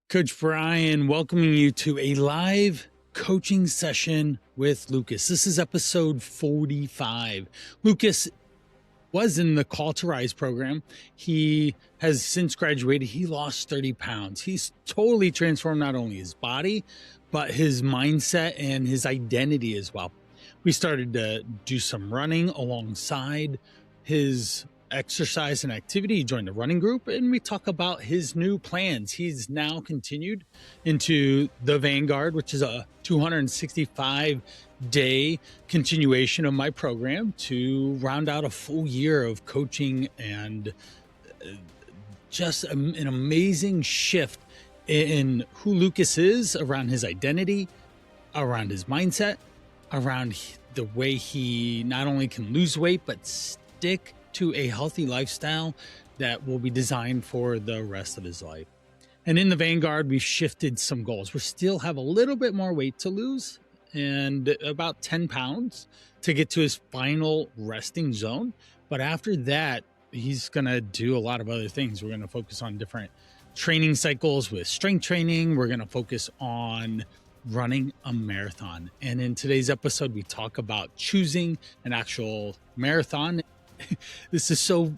Coach Brian, welcoming you to a live coaching session with Lucas. This is episode 45. Lucas was in the Call to Rise program. He has since graduated. He lost 30 pounds. He's totally transformed not only his body, but his mindset and his identity as well. We started to do some running alongside his exercise and activity. He joined the running group, and we talk about his new plans. He's now continued into the Vanguard, which is a 265-day continuation of my program to round out a full year of coaching and just an amazing shift in who Lucas is, around his identity, around his mindset, around the way he not only can lose weight, but stick to a healthy lifestyle that will be designed for the rest of his life. And in the Vanguard, we've shifted some goals. We still have a little bit more weight to lose and about 10 pounds to get to his final resting zone. But after that, he's going to do a lot of other things. We're going to focus on different training cycles with strength training. We're going to focus on running a marathon. And in today's episode, we talk about choosing an actual marathon. This is so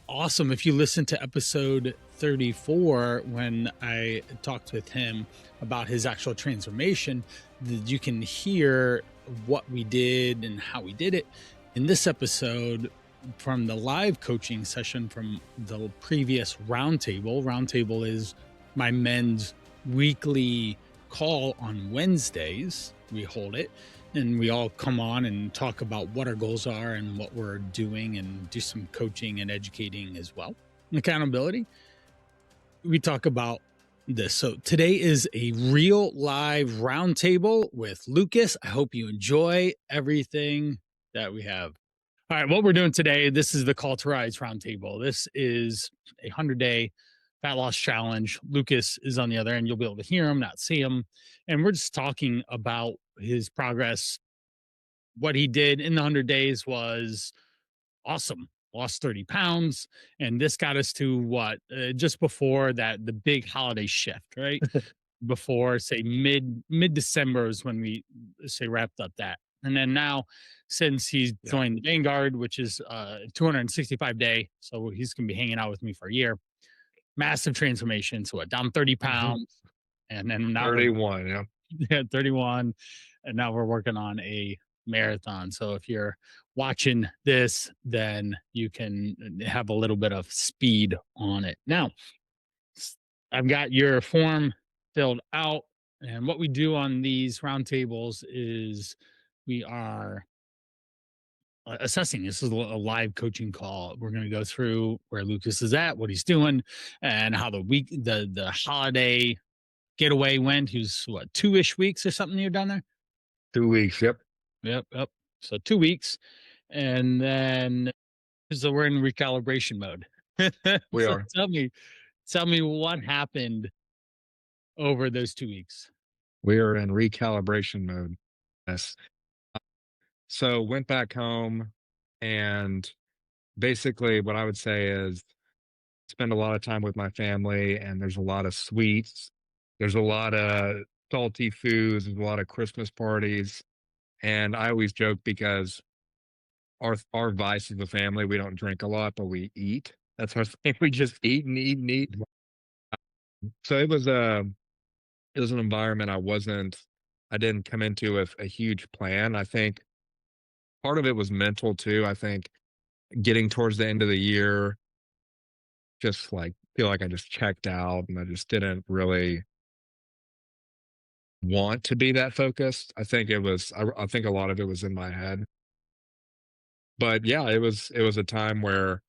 awesome. If you listen to episode 34, when I talked with him about his actual transformation, you can hear what we did and how we did it. In this episode, from the live coaching session from the previous roundtable is my men's weekly call on Wednesdays. We hold it and we all come on and talk about what our goals are and what we're doing, and do some coaching and educating as well. Accountability. We talk about this. So today is a real live roundtable with Lucas. I hope you enjoy everything that we have. All right, what we're doing today, this is the Call to Rise roundtable. This is a 100-day fat loss challenge. Lucas is on the other end. You'll be able to hear him, not see him. And we're just talking about his progress. What he did in the 100 days was awesome. Lost 30 pounds. And this got us to what? Just before that, the big holiday shift, right? Before, say, mid-December is when we, say, wrapped up that. And then now, since he's joined the Vanguard, which is 265 day, so he's going to be hanging out with me for a year. Massive transformation. So down 30 pounds. And then now 31, yeah, 31. And now we're working on a marathon. So if you're watching this, then you can have a little bit of speed on it. Now, I've got your form filled out. And what we do on these roundtables is we are assessing. This is a live coaching call. We're going to go through where Lucas is at, what he's doing, and how the holiday getaway went. He was what, 2-ish weeks or something you're down there? 2 weeks. Yep. So 2 weeks. And then so we're in recalibration mode. We So are. tell me what happened over those 2 weeks. We are in recalibration mode. Yes. So went back home, and basically what I would say is spend a lot of time with my family, and there's a lot of sweets. There's a lot of salty foods. There's a lot of Christmas parties. And I always joke because our vice as a family, we don't drink a lot, but we eat. That's our thing. We just eat and eat and eat. So it was an environment I didn't come into with a huge plan. I think part of it was mental too. I think getting towards the end of the year, just like feel like I just checked out and I just didn't really want to be that focused. I think I think a lot of it was in my head. But yeah, it was a time where,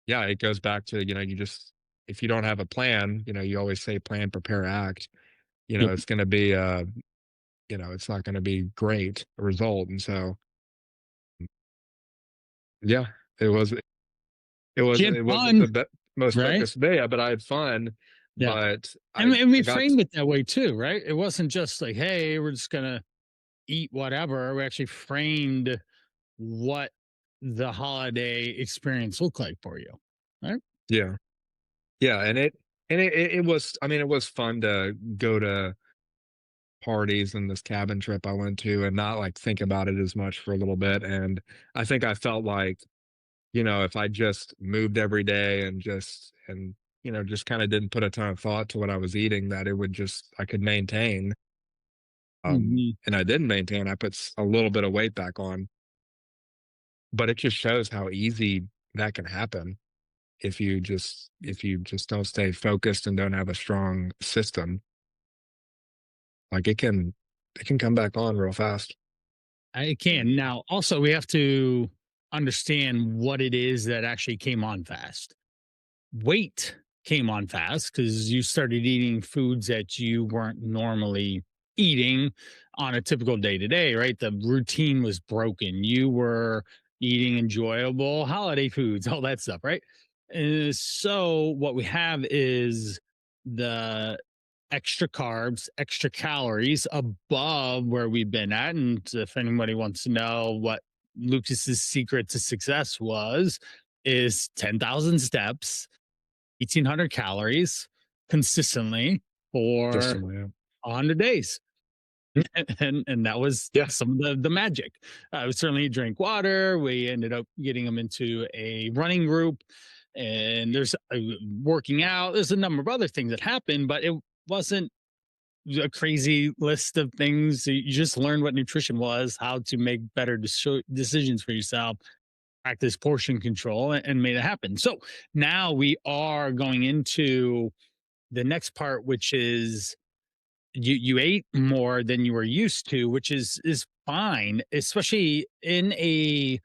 yeah, it goes back to, you just, if you don't have a plan, you always say plan, prepare, act, Yep. it's going to be, it's not going to be great result. And so, yeah, it was, You had it wasn't the fun, most right? focused day, but I had fun. Yeah. But And we I got, framed it that way too, right? It wasn't just like, hey, we're just going to eat whatever. We actually framed what the holiday experience looked like for you, right? yeah, yeah. And And it was, I mean, it was fun to go to parties and this cabin trip I went to and not, like, think about it as much for a little bit, and I think I felt like, if I just moved every day and just kinda didn't put a ton of thought to what I was eating, that it would just I could maintain, Mhm. and I didn't maintain, I put a little bit of weight back on, but it just shows how easy that can happen if you just don't stay focused and don't have a strong system. Like, it can come back on real fast. I can. Now, also, we have to understand what it is that actually came on fast. Weight came on fast because you started eating foods that you weren't normally eating on a typical day to day, right? The routine was broken. You were eating enjoyable holiday foods, all that stuff, right? So, what we have is the extra carbs, extra calories above where we've been at. And if anybody wants to know what Lucas's secret to success was, is 10,000 steps, 1,800 calories consistently Just for some, yeah. 100 days. And that was Yeah. some of the magic. We certainly drank water. We ended up getting them into a running group, and there's working out. There's a number of other things that happened, but it wasn't a crazy list of things. You just learned what nutrition was, how to make better decisions for yourself, practice portion control, and made it happen. So now we are going into the next part, which is you ate more than you were used to, which is fine, especially in a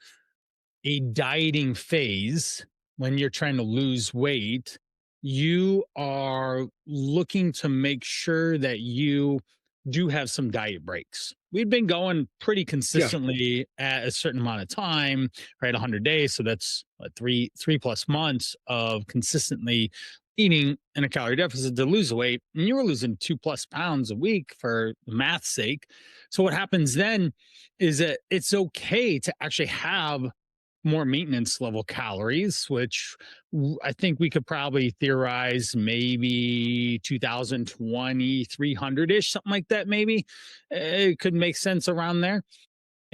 dieting phase. When you're trying to lose weight, you are looking to make sure that you do have some diet breaks. We've been going pretty Yeah. consistently at a certain amount of time, right? 100 days. So that's what, three plus months of consistently eating in a calorie deficit to lose weight. And you were losing 2+ pounds a week for the math's sake. So what happens then is that it's okay to actually have more maintenance level calories, which I think we could probably theorize maybe 2020, 300 ish, something like that, maybe. It could make sense around there.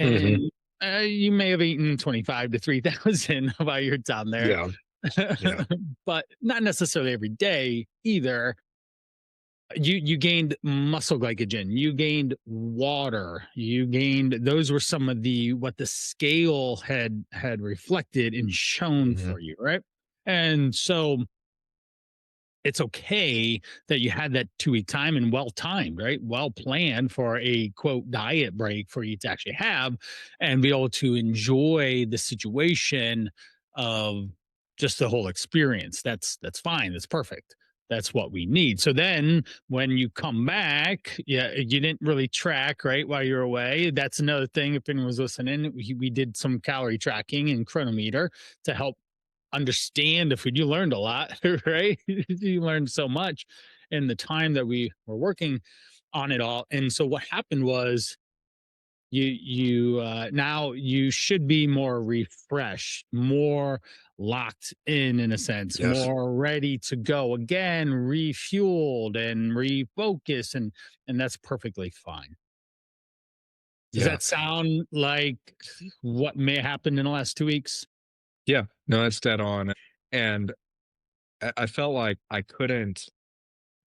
Mhm. And you may have eaten 25 to 3,000 while you're down there, Yeah. Yeah. but not necessarily every day either. You gained muscle glycogen, you gained water, you gained, those were some of the what the scale had reflected and shown Mhm. for you, right? And so it's okay that you had that 2 week time and well timed, right? Well planned for a quote diet break for you to actually have and be able to enjoy the situation of just the whole experience. That's fine. That's perfect. That's what we need. So then when you come back, yeah, you didn't really track, right, while you're away. That's another thing. If anyone was listening, we did some calorie tracking and chronometer to help understand the food. You learned a lot, right? You learned so much in the time that we were working on it all. And so what happened was you now you should be more refreshed, more locked in a sense, Yes. more ready to go again, refueled and refocused, and that's perfectly fine. Does Yeah. that sound like what may happen in the last 2 weeks? Yeah. No, it's dead on, and I felt like I couldn't,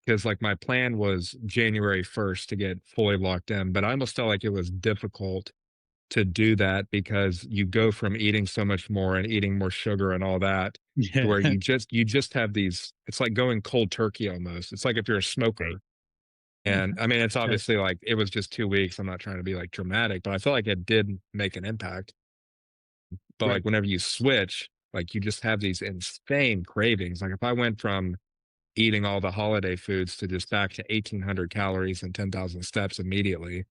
because like, my plan was January 1st to get fully locked in, but I almost felt like it was difficult to do that because you go from eating so much more and eating more sugar and all that to Yeah. where you just have these, it's like going cold turkey almost. It's like if you're a Right. smoker. And I mean, it's Yeah. obviously like it was just 2 weeks. I'm not trying to be like dramatic, but I feel like it did make an impact. But Right. like whenever you switch, like you just have these insane cravings. Like if I went from eating all the holiday foods to just back to 1,800 calories and 10,000 steps immediately,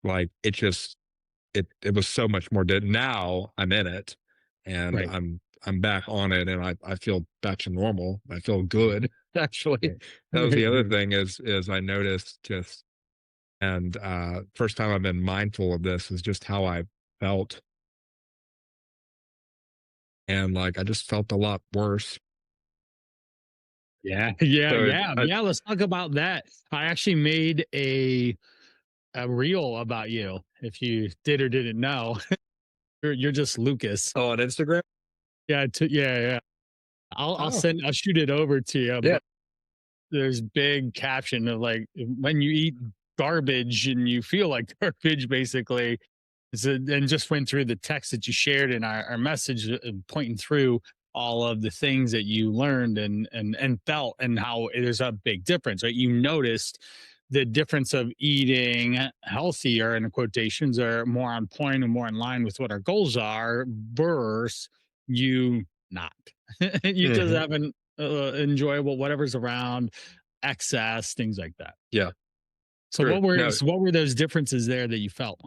like it was so much more did now I'm in it and Right. I'm back on it and I feel back to normal. I feel good actually. Right. That was the other Right. thing is I noticed just, and first time I've been mindful of this is just how I felt, and like I just felt a lot worse. Yeah, yeah, So yeah, yeah. Let's talk about that. I actually made a reel about you. If you did or didn't know, you're just Lucas. oh, on Instagram? Yeah, yeah, yeah. Oh, I'll shoot it over to you. yeah. But there's big caption of like when you eat garbage and you feel like garbage, basically. So, and just went through the text that you shared in our message, pointing through all of the things that you learned and felt, and how there's a big difference, right? You noticed the difference of eating healthier, and the quotations are more on point and more in line with what our goals are, versus you not. You just Mhm. having enjoyable whatever's around, excess, things like that. Yeah, So true. No, what were those differences there that you felt?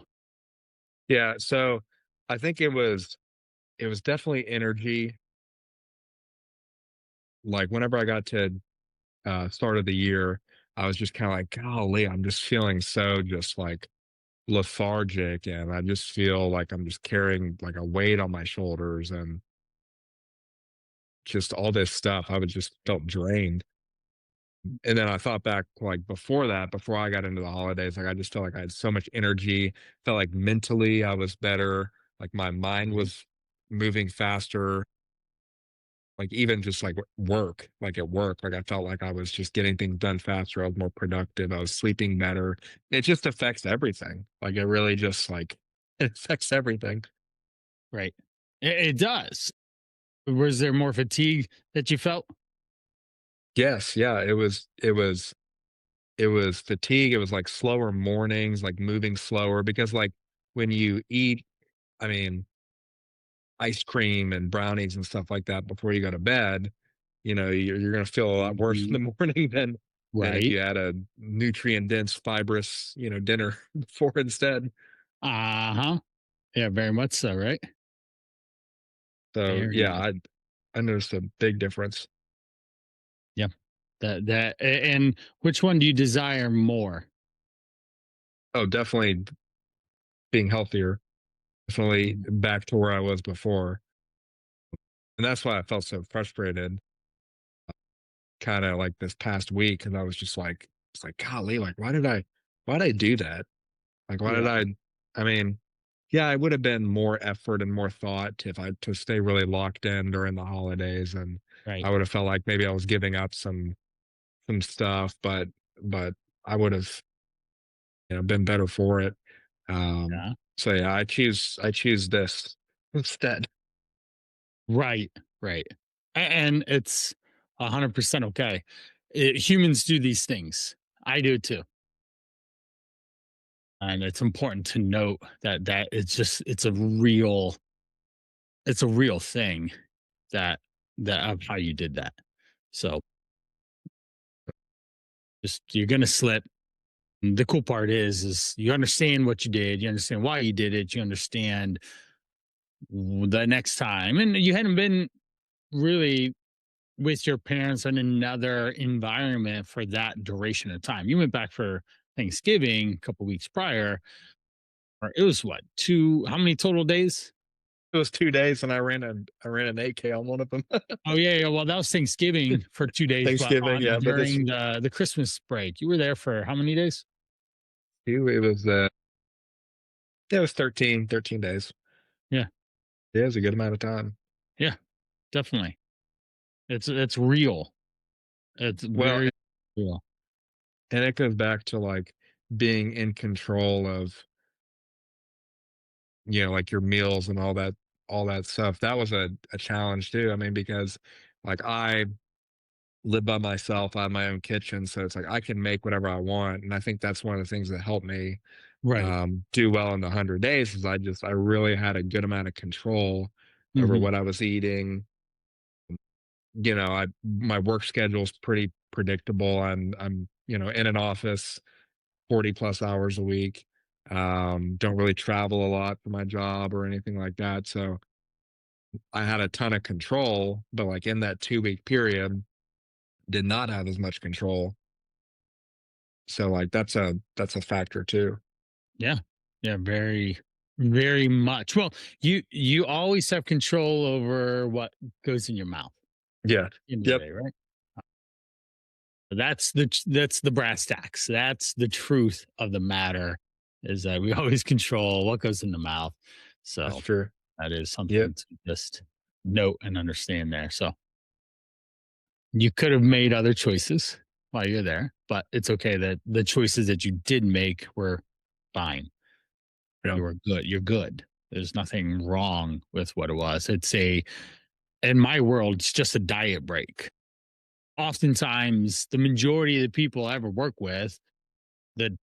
yeah, so I think it was definitely energy. Like, whenever I got to, start of the year, I was just kinda like, "Golly, I'm just feeling so just, like, lethargic, and I just feel like I'm just carrying, like, a weight on my shoulders and just all this stuff." I was just felt drained. And then I thought back, like, before that, before I got into the holidays, like, I just felt like I had so much energy, felt like mentally I was better, like, my mind Right. was moving faster, like, even just, like, work, like, at work, like, I felt like I was just getting things done faster, I was more productive, I was sleeping better. It just affects everything. Like, it really just, like, it affects everything. Right. It does. Was there more fatigue that you felt? Yes, yeah, it was fatigue, it was, like, slower mornings, like, moving slower because, like, when you eat, I mean, ice cream and brownies and stuff like that before you go to bed, you're gonna feel a lot worse in Mhm. the morning than if Right. you had a nutrient dense, fibrous, dinner before instead. Uh-huh. Yeah, very much so, right? So Very yeah, much. I noticed a big difference. Yeah. And which one do you desire more? Oh, definitely being healthier, definitely Mm. back to where I was before. And that's why I felt so frustrated kind of like this past week. And I was just like, it's like, golly, like why did I do that? Like, why did Yeah. I mean, yeah, it would have been more effort and more thought if I to stay really locked in during the holidays, and Right. I would have felt like maybe I was giving up some stuff, but I would have, been better for it. Yeah. So yeah, I choose this instead. Right. Right. And it's 100% okay. Humans do these things. I do too. And it's important to note that it's a real thing that of how you did that. So just you're gonna slip. And the cool part is you understand what you did, you understand why you did it, you understand the next time, and you hadn't been really with your parents in another environment for that duration of time. You went back for Thanksgiving a couple weeks prior, or it was what two? How many total days? It was 2 days, and I ran an 8K on one of them. Oh yeah, yeah. Well, that was Thanksgiving for 2 days, but Thanksgiving, on yeah, but this during the Christmas break, you were there for how many days? it was yeah, it was 13 days. Yeah, Yeah, it was a good amount of time. yeah, definitely. It's real. It's Well, very real. and it goes back to like being in control of, like your meals and all that stuff. That was a challenge too. I mean, because like I live by myself, I have my own kitchen. So it's like I can make whatever I want. And I think that's one of the things that helped me Right. do well in the 100 days is I really had a good amount of control over Hmm. what I was eating. My work schedule is pretty predictable. I'm in an office 40 plus hours a week. Don't really travel a lot for my job or anything like that. So I had a ton of control, but like in that 2 week period, did not have as much control. So like that's a factor too. Yeah. Yeah. Very, very much. Well, you always have control over what goes in your mouth. Yeah. End of the Yep. day, right? But that's the brass tacks. That's the truth of the matter is that we always control what goes in the mouth. That's So true. that is Yep. something to just note and understand there. So you could have made other choices while you're there, but it's okay that the choices that you did make were fine. Yeah. You were good. You're good. There's nothing wrong with what it was. It's a in my world, it's just a diet break. Oftentimes, the majority of the people I ever work with, the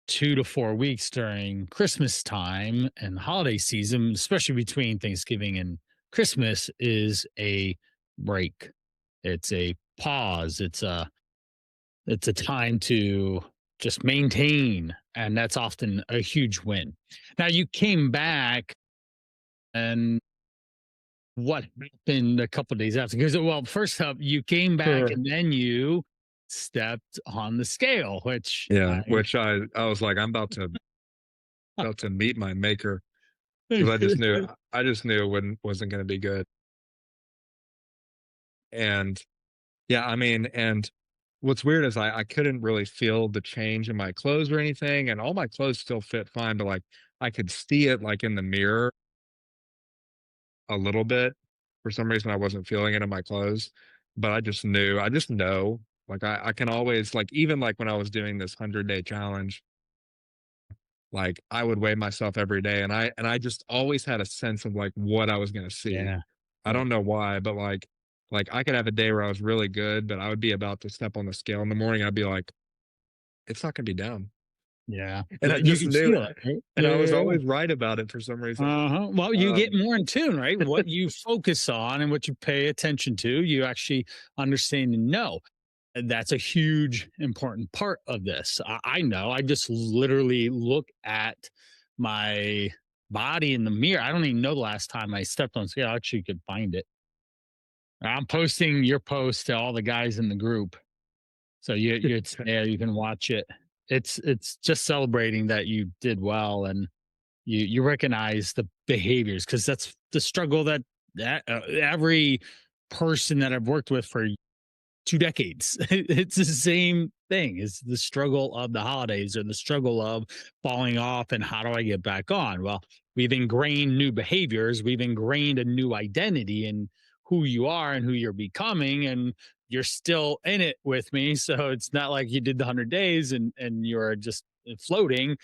2 to 4 weeks during Christmas time and holiday season, especially between Thanksgiving and Christmas, is a break. It's a pause. It's a time to just maintain, and that's often a huge win. Now you came back, and what happened a couple days after? Because well, first up, you came back Sure. and then you stepped on the scale, which Yeah, I which I was like, I'm about to meet my maker because I just knew it wasn't gonna be good. And yeah, I mean, and what's weird is I couldn't really feel the change in my clothes or anything, and all my clothes still fit fine, but like I could see it like in the mirror a little bit. For some reason I wasn't feeling it in my clothes, but I just know. Like I can always like even like when I was doing this 100-day challenge, like, I would weigh myself every day, and I just always had a sense of, like, what I was gonna see. yeah, I yeah, don't know why, but, like, I could have a day where I was really good, but I would be about to step on the scale in the morning, I'd be like, "It's not gonna be down." yeah. And I You just can knew feel it, it, right? and Yeah, I was yeah, yeah. always right about it for some reason. Uh-huh. Well, you get Um, more in tune, right? What you focus on and what you pay attention to, you actually understand and know. And that's a huge important part of this. I know. I just literally look at my body in the mirror. I don't even know the last time I stepped on scale. I actually could find it. I'm posting your post to all the guys in the group. So it's there, you can watch it. It's just celebrating that you did well and you recognize the behaviors because that's the struggle that every person that I've worked with for 2 decades. It's the same thing. It's the struggle of the holidays or the struggle of falling off and how do I get back on? Well, we've ingrained new behaviors, we've ingrained a new identity in who you are and who you're becoming, and you're still in it with me. So it's not like you did the 100 days and you're just floating.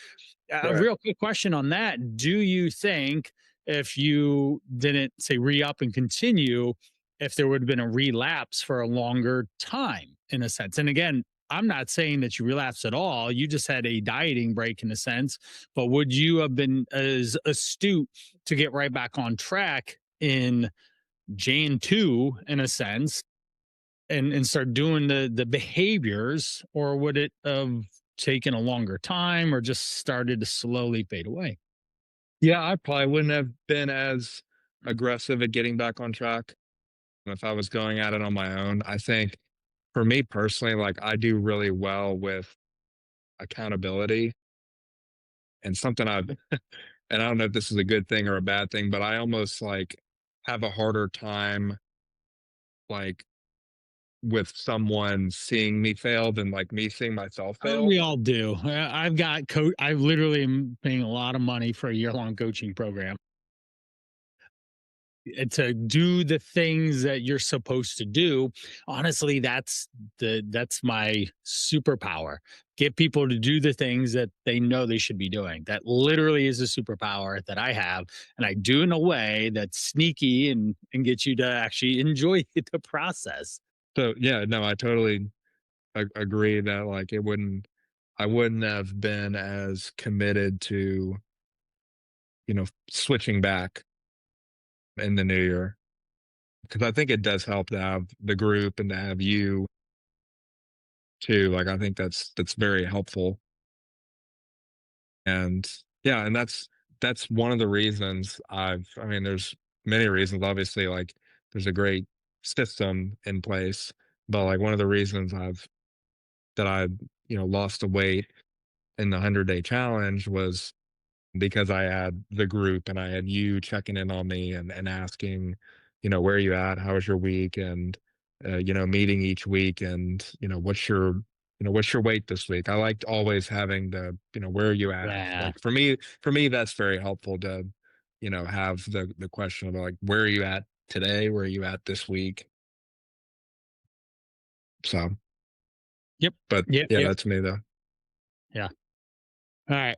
A right. real quick question on that. Do you think if you didn't say re up and continue, if there would have been a relapse for a longer time in a sense? And again, I'm not saying that you relapsed at all. You just had a dieting break in a sense, but would you have been as astute to get right back on track in Jan 2 in a sense and start doing the behaviors, or would it have taken a longer time or just started to slowly fade away? Yeah, I probably wouldn't have been as aggressive at getting back on track if I was going at it on my own. I think for me personally, like, I do really well with accountability and something I've and I don't know if this is a good thing or a bad thing, but I almost like have a harder time like with someone seeing me fail than like me seeing myself fail. We all do. I've got coach. I literally am paying a lot of money for a year long coaching program to do the things that you're supposed to do. Honestly, that's my superpower. Get people to do the things that they know they should be doing. That literally is a superpower that I have, and I do in a way that's sneaky and get you to actually enjoy the process. So yeah, no, I totally agree that like I wouldn't have been as committed to, switching back in the new year because I think it does help to have the group and to have you too. Like I think that's very helpful. And yeah, and that's one of the reasons I mean, there's many reasons, obviously, like there's a great system in place, but like one of the reasons I lost the weight in the 100-day challenge was because I had the group and I had you checking in on me and asking, where are you at? How was your week? meeting each week and, what's your weight this week? I liked always having where are you at? Yeah. Like for me, that's very helpful to, have the question of like, where are you at today? Where are you at this week? So, Yep. but Yep. yeah, Yep. that's me though. Yeah. All right.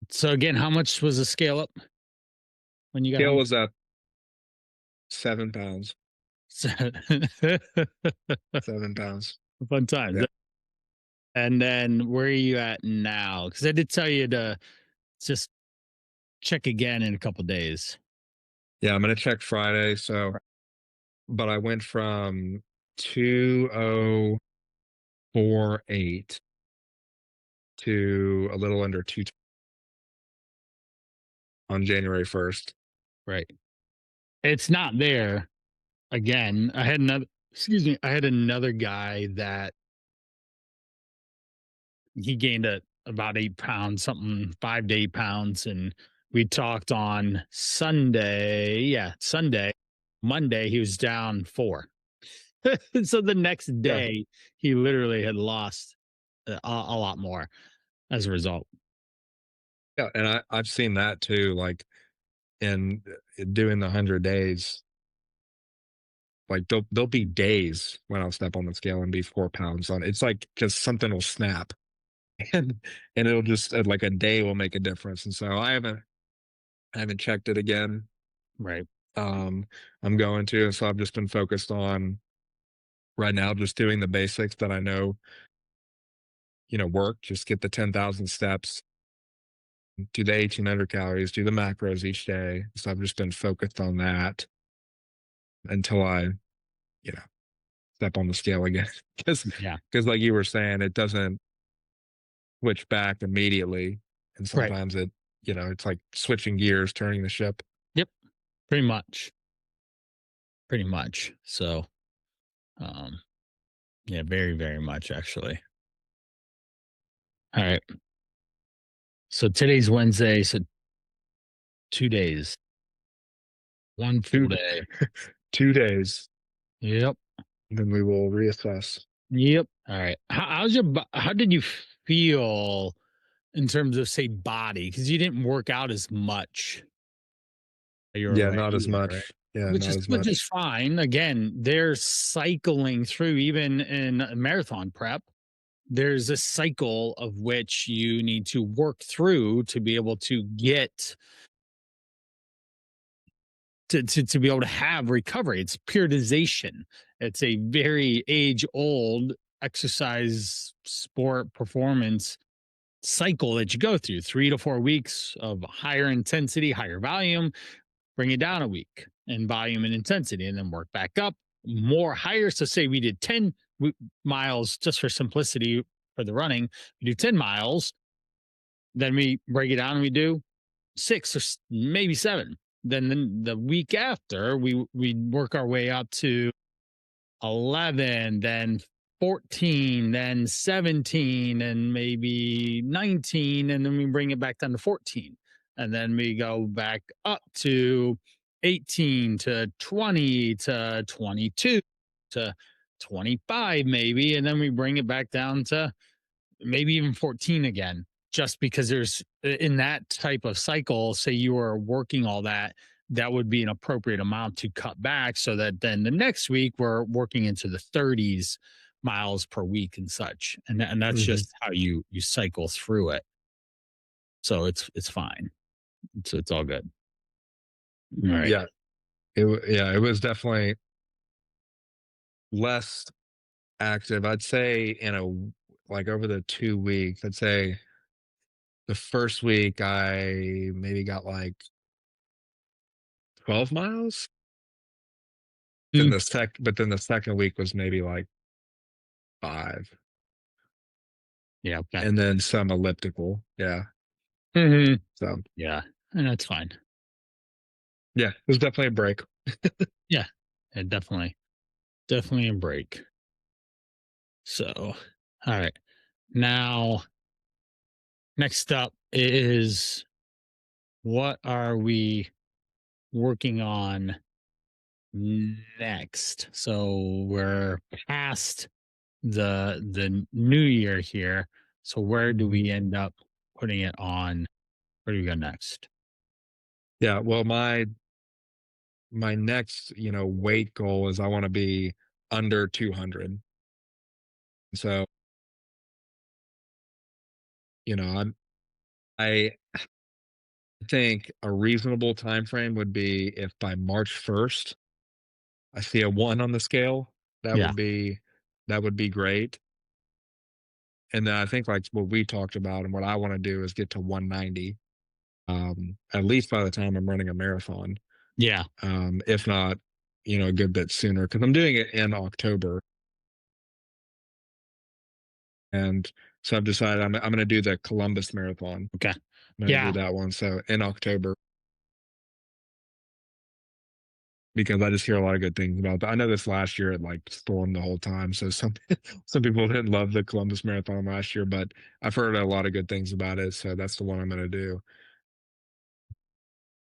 So again, how much was the scale up when you got Scale home? was up 7 pounds. So- 7 pounds. Fun times. Yeah. And then where are you at now? Because I did tell you to just check again in a couple days. Yeah, I'm gonna check Friday. So, but I went from 2048 to a little under 2 on January 1st. Right. It's not there again. I had another, excuse me, I had another guy that he gained about 8 pounds, something 5 to 8 pounds. And we talked on Sunday. Yeah, Sunday. Monday, he was down 4. So the next Yeah. day, he literally had lost a lot more as a result. Yeah, and I've seen that too, like, in, doing the 100 days, like, there'll be days when I'll step on the scale and be 4 pounds on it's like just something will snap, and it'll just, like, a day will make a difference, and so I haven't checked it again. Right. Um, I'm going to, and so I've just been focused on right now just doing the basics that I know, work, just get the 10,000 steps, do the 1,800 calories, do the macros each day. So I've just been focused on that until I, you know, step on the scale again. Yeah. Because like you were saying, it doesn't switch back immediately. And Right. sometimes it's like switching gears, turning the ship. Yep. Pretty much. Pretty much. So, um, yeah, very, very much actually. All right. So today's Wednesday. So 2 days, one full Two day. 2 days, Yep. then we will reassess. Yep. All right. How did you feel in terms of say body? Because you didn't work out as much. You were Yeah, away not as either, right? much. Yeah, not as Which is much. fine. Again, they're cycling through even in a marathon prep. There's a cycle of which you need to work through to be able to get to be able to have recovery. It's periodization. It's a very age old exercise sport performance cycle that you go through 3 to 4 weeks of higher intensity, higher volume, bring it down a week in volume and intensity, and then work back up more higher. So, say we did 10 miles just for simplicity for the running, we do 10 miles, then we break it down and we do 6 or maybe 7. Then the week after, we work our way up to 11, then 14, then 17, and maybe 19, and then we bring it back down to 14. And then we go back up to 18 to 20 to 22 to 25, maybe. And then we bring it back down to maybe even 14 again, just because there's in that type of cycle, say you are working all that, that would be an appropriate amount to cut back so that then the next week we're working into the 30s miles per week and such. And that's Mhm. just how you cycle through it. So it's fine. It's all good. All right. Yeah. Yeah, it was definitely less active. I'd say like over the 2 weeks, I'd say the first week I maybe got like 12 miles. Mm, But then the second week was maybe like 5, yeah, okay. and then some elliptical. Yeah. Hmm. So Yeah. And that's fine. yeah, it was definitely a break. Yeah. And definitely a break. So all right. Now next up is what are we working on next? So we're past the new year here. So where do Mhm. we end up putting it on? Where do we go next? Yeah, well, my next, weight goal is I wanna be under 200. So, I think a reasonable time frame would be if by March 1st, I see a 1 on the scale, that Yeah. would be that would be great, and then I think, like, what we talked about and what I wanna do is get to 190, at least by the time I'm running a marathon, Yeah. if not, a good bit sooner because 'cause I'm doing it in October, and so I've decided I'm gonna do the Columbus Marathon. Okay. I'm gonna do Yeah. that one, so in October, because I just hear a lot of good things about that. I know this last year it, like, stormed the whole time, so some some people didn't love the Columbus Marathon last year, but I've heard a lot of good things about it, so that's the one I'm gonna do.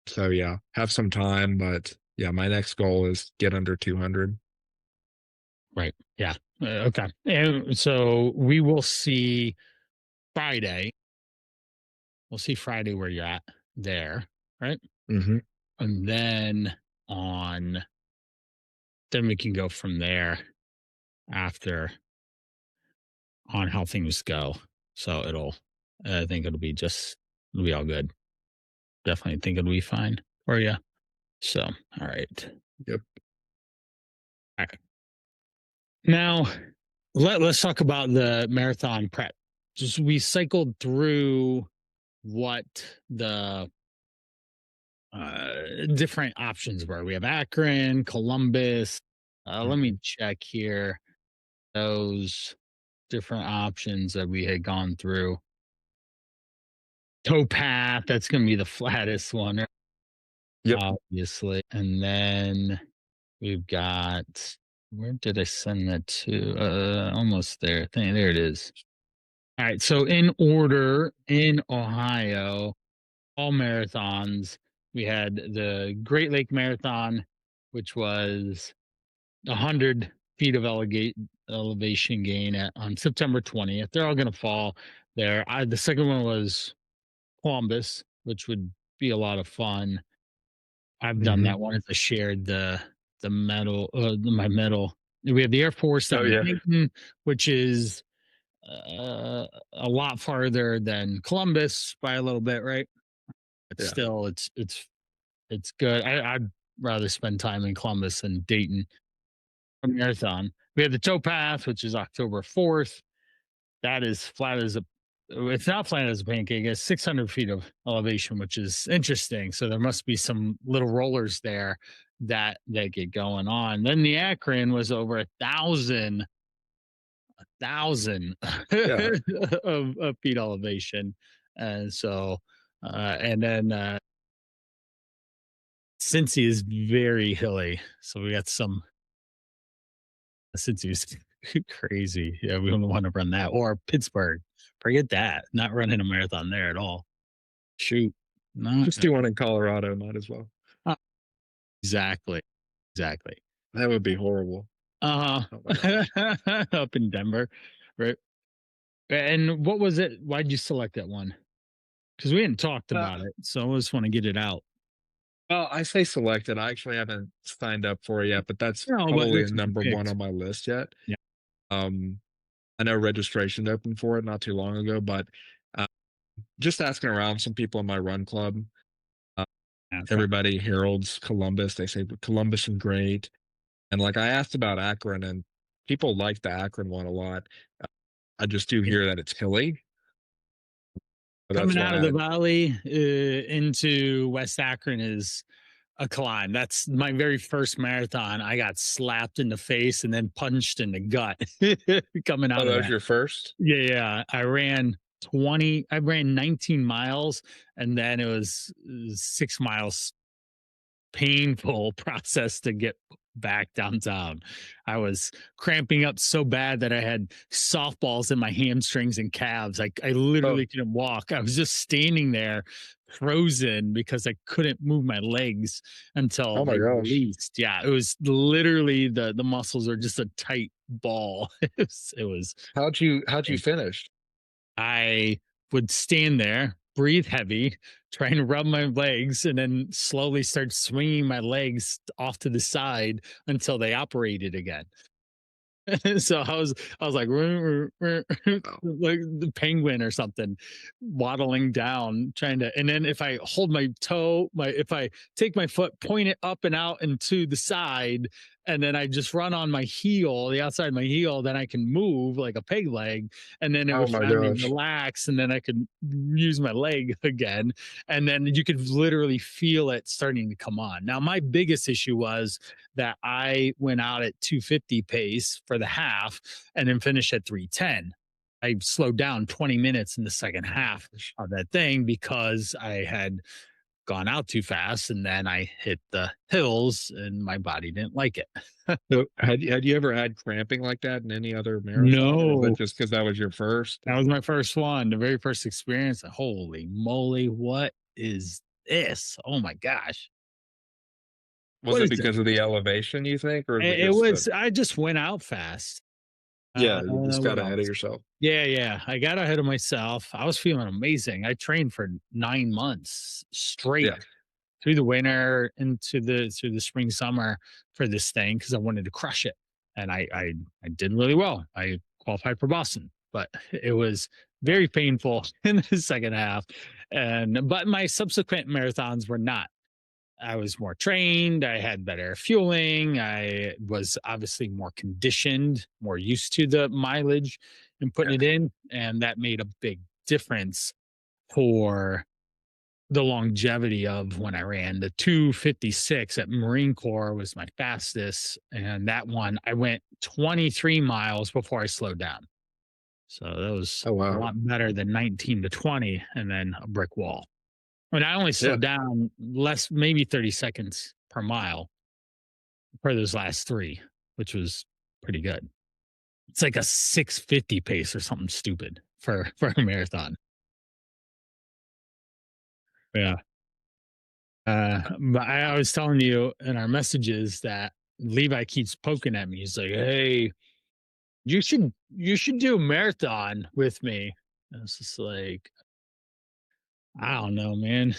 So, yeah, have some time, but, yeah, my next goal is get under 200. Right. Yeah. Okay. And so we will see Friday. We'll see Friday where you're at there. Right. Mhm. And on, then we can go from there after on how things go. So I think it'll be all good. Definitely think it'll be fine for you. So, all right. Yep. All right. Now, let's talk about the marathon prep. Just we cycled through what the different options were. We have Akron, Columbus. Let me Mhm. check here those different options that we had gone through. Towpath, that's going to be the flattest one, Yep. obviously. And then we've got, where did I send that to? Almost there. There it is. All right. So, in order in Ohio, all marathons, we had the Great Lake Marathon, which was 100 feet of elevation gain on September 20th. They're all going to fall there. The second one was Columbus, which would be a lot of fun. I've done Mhm. that one as I shared the medal, my medal. We have the Air Force Oh, down in yeah. Dayton, which is a lot farther than Columbus by a little bit, right? But Yeah. still, it's good. I'd rather spend time in Columbus than Dayton. A marathon. We have the towpath, which is October 4th. That is flat as a it's not flat as a pancake. It's 600 feet of elevation, which is interesting. So there must be some little rollers there that get going on. Then the Akron was over 1,000 Yeah. of feet elevation, and so and then Cincy is very hilly, so we got some Cincy is crazy. Yeah, we don't want to run that or Pittsburgh. Forget that. Not running a marathon there at all. Shoot. Not Just do one in Colorado, might as well. not exactly. Exactly. That would be horrible. Oh my gosh. Up in Denver. Right. And what was it? Why'd you select that one? Because we hadn't talked Uh, about it. So I just want to get it out. well, I say selected. I actually haven't signed up for it yet, but that's No, but probably that's a what you number 1 picked. on my list yet. Yeah. Um, I know registration opened for it not too long ago, but, uh, just asking around some people in my run club, uh, Okay. everybody heralds Columbus. They say Columbus is great, and, like, I asked about Akron, and people like the Akron one a lot. Uh, I just do hear that it's hilly, so that's Coming out of why the valley into West Akron is a climb. That's my very first marathon. I got slapped in the face and then punched in the gut coming Oh, out of that was that. your first? Yeah, yeah. I ran 19 miles and then it was 6 miles painful process to get back downtown. I was cramping up so bad that I had softballs in my hamstrings and calves. I Oh, literally couldn't walk. I was just standing there frozen because I couldn't move my legs until Oh my they gosh. released. Yeah, it was literally the muscles are just a tight ball. It was How'd you finish? I would stand there, breathe heavy, try and rub my legs, and then slowly start swinging my legs off to the side until they operated again. So I was like Oh, like the penguin or something waddling down trying to, and then if I hold my toe, my if I take my foot, point it up and out and to the side, and then I just run on my heel, the outside of my heel, then I can move like a peg leg, and then it oh would my finally gosh. relax, and then I could use my leg again, and then you could literally feel it starting to come on. Now my biggest issue was that I went out at 250 pace for the half and then finished at 310. I slowed down 20 minutes in the second half of that thing because I had gone out too fast and then I hit the hills and my body didn't like it. So, had you ever had cramping like that in any other marathon, or was it No, just because that was your first? that was my first one, the very first experience. Holy moly, what is this? Oh my gosh. Was What it is it? because of the elevation, you think, or is it It just the was, I just went out fast. yeah, you just What got ahead of else? yourself? Yeah, yeah. I got ahead of myself. I was feeling amazing. I trained for 9 months straight Yeah. through the winter into the spring summer for this thing because I wanted to crush it. And I did really well. I qualified for Boston, but it was very painful in the second half. And but my subsequent marathons were not. I was more trained. I had better fueling. I was obviously more conditioned, more used to the mileage and putting Yeah. it in. And that made a big difference for the longevity of when I ran. The 256 at Marine Corps was my fastest. And that one, I went 23 miles before I slowed down. So that was Oh, a wow. lot better than 19 to 20 and then a brick wall. I mean, I only Yeah. slowed down less, maybe 30 seconds per mile for those last three, which was pretty good. It's like a 650 pace or something stupid for a marathon. Yeah. But I was telling you in our messages that Levi keeps poking at me. He's like, "Hey, you should do a marathon with me." And it's just like, I don't know, man.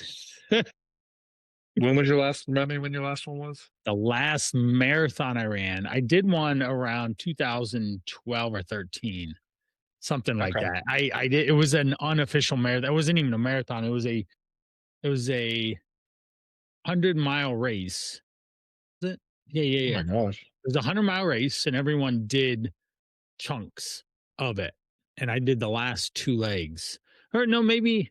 When was your last remind me when your last one was? The last marathon I ran, I did one around 2012 or 13, something like Okay. that. I did. It was an unofficial marathon. It wasn't even a marathon. It was a 100-mile race. Was it? Yeah, yeah, Oh yeah. my gosh. It was a 100-mile race, and everyone did chunks of it. And I did the last two legs. Or no, maybe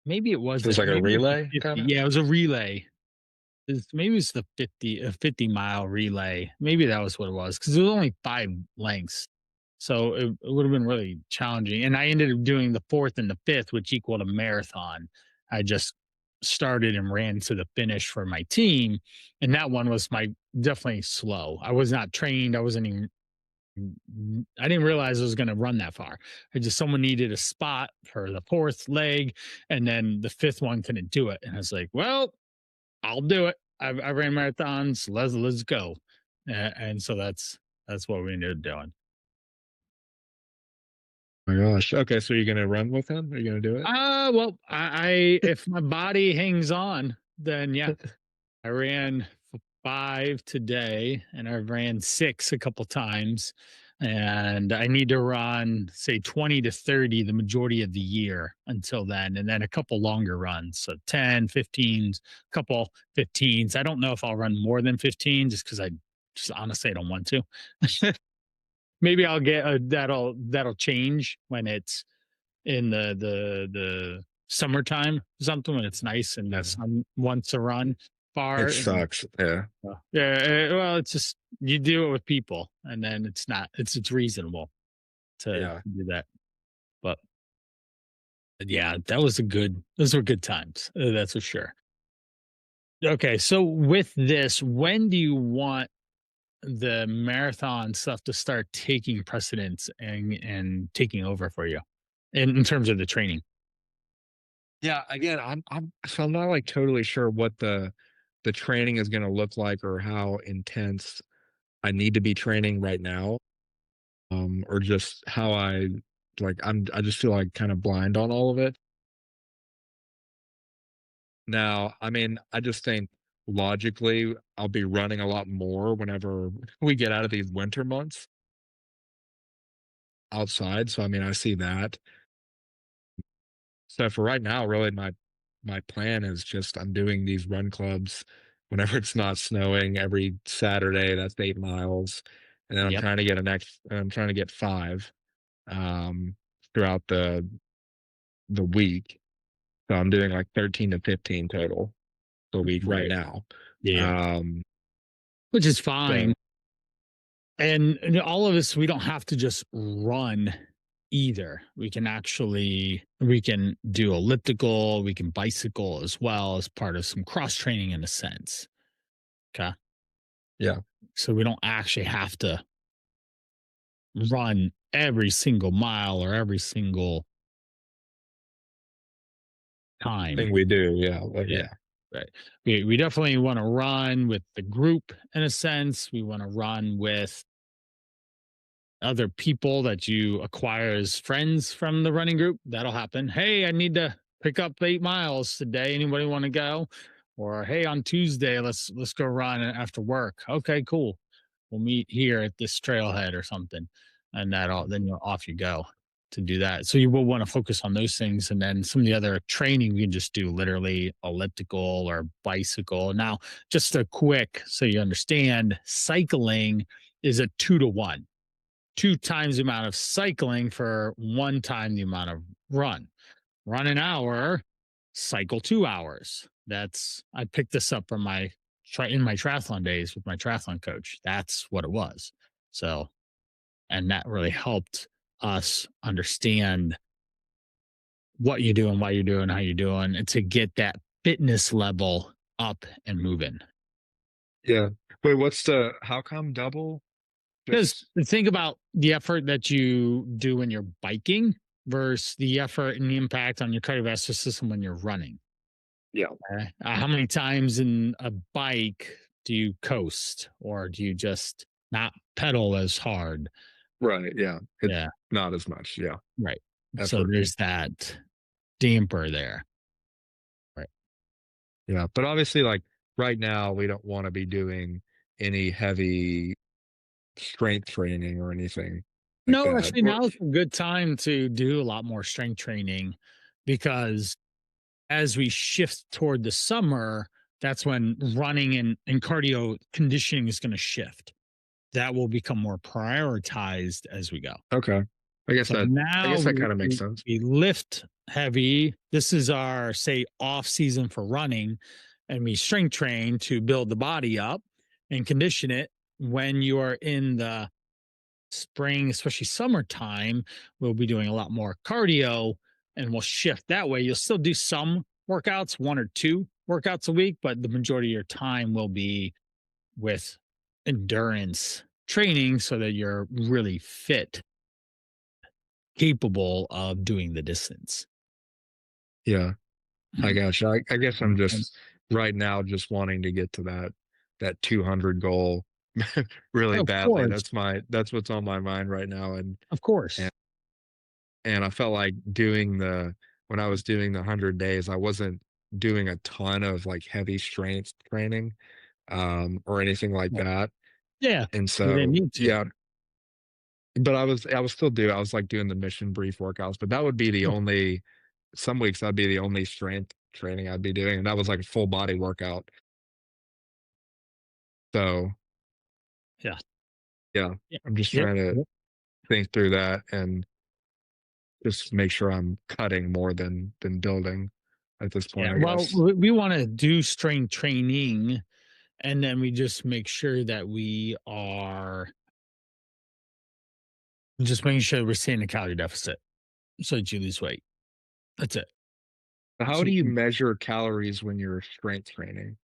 it So it's wasn't. like a Maybe it was the relay 50. kinda? Yeah, it was a relay. Maybe it's the 50-mile relay. Maybe that was what it was because it was only 5 lengths. So it would have been really challenging. And I ended up doing the fourth and the fifth, which equaled a marathon. I just started and ran to the finish for my team. And that one was my definitely slow. I was not trained. I wasn't even, I didn't realize I was going to run that far. I just, someone needed a spot for the fourth leg. And then the fifth one couldn't do it. And I was like, well, I'll do it. I ran marathons. Let's go. And so that's what we ended up doing. Oh my gosh. Okay, so you're gonna run with him? Are you gonna do it? Well, I if my body hangs on, then yeah, I ran 5 today, and I ran 6 a couple times, and I need to run say 20 to 30 the majority of the year until then, and then a couple longer runs, so 10, 15s, couple 15s. I don't know if I'll run more than 15 just because I just honestly I don't want to. Maybe I'll get that'll change when it's in the summertime, something when it's nice and the Yeah. sun wants to run far. It And sucks. Yeah. yeah, well, it's just you do it with people, and then it's not. It's reasonable to Yeah. do that. But yeah, that was a good. Those were good times. That's for sure. Okay, so with this, when do you want the marathon stuff to start taking precedence and taking over for you in terms of the training? Yeah, again, I'm not like totally sure what the training is gonna look like or how intense I need to be training right now, or just how I just feel like kind of blind on all of it. Now, I mean, I just think logically I'll be running a lot more whenever we get out of these winter months outside. So I mean, I see that. So for right now, really my plan is just I'm doing these run clubs whenever it's not snowing every Saturday. That's 8 miles, and then Yep. I'm trying to get five throughout the week. So I'm doing like 13 to 15 total a week right Right. now. Yeah. Um, Which is fine. so And all of us, we don't have to just run either. We can do elliptical, we can bicycle as well as part of some cross training in a sense. Okay. yeah, So we don't actually have to run every single mile or every single time. thing we do, yeah, like, Yeah. yeah, Right. We definitely want to run with the group in a sense. We want to run with other people that you acquire as friends from the running group. That'll happen. Hey, I need to pick up 8 miles today. Anybody want to go? Or hey, on Tuesday, let's go run after work. Okay, cool. We'll meet here at this trailhead or something. And then you're off you go to do that. So you will want to focus on those things. And then some of the other training you can just do literally elliptical or bicycle. Now, just a quick so you understand, cycling is a 2 to 1, 2 times the amount of cycling for 1 time the amount of run. Run an hour, cycle 2 hours. I picked this up from in my triathlon days with my triathlon coach. That's what it was. So, and that really helped us understand what you're doing, why you're doing, how you're doing, and to get that fitness level up and moving. yeah. Wait, what's the how come double? Because Just think about the effort that you do when you're biking versus the effort and the impact on your cardiovascular system when you're running. yeah, Okay? How many times in a bike do you coast or do you just not pedal as hard? right, yeah, it's Yeah, not as much, yeah, right. So effort. there's that damper there. Right. Yeah, but obviously, like, right now, we don't wanna be doing any heavy strength training or anything like No, that, actually, or now is a good time to do a lot more strength training because as we shift toward the summer, that's when running and cardio conditioning is going to shift. That will become more prioritized as we go. okay. I guess So that I now guess that we, kinda makes we, sense. we lift heavy. This is our, say, off season for running, and we strength train to build the body up and condition it. When you are in the spring, especially summertime, we'll be doing a lot more cardio and we'll shift that way. You'll still do some workouts, 1 or 2 workouts a week, but the majority of your time will be with endurance training so that you're really fit, capable of doing the distance. Yeah, I Mhm. gotcha. I guess I'm And just right now just wanting to get to that 200 goal really of badly. course, That's what's on my mind right now, of and course. and I felt like doing the when I was doing the 100 days, I wasn't doing a ton of, like, heavy strength training, or anything like Right. that, Yeah, and you didn't so need to. yeah, but I was, like, doing the mission brief workouts, but that would be the Yeah, only some weeks, that'd be the only strength training I'd be doing, and that was, like, a full body workout. So, yeah, yeah, yeah. I'm just Yep. trying to Yep. think through that and just make sure I'm cutting more than building at this point, Yeah. I Well, guess. we want to do strength training, and then we just make sure that we are just making sure we're staying in a calorie deficit so that you lose weight. That's it. How So do you measure calories when you're strength training?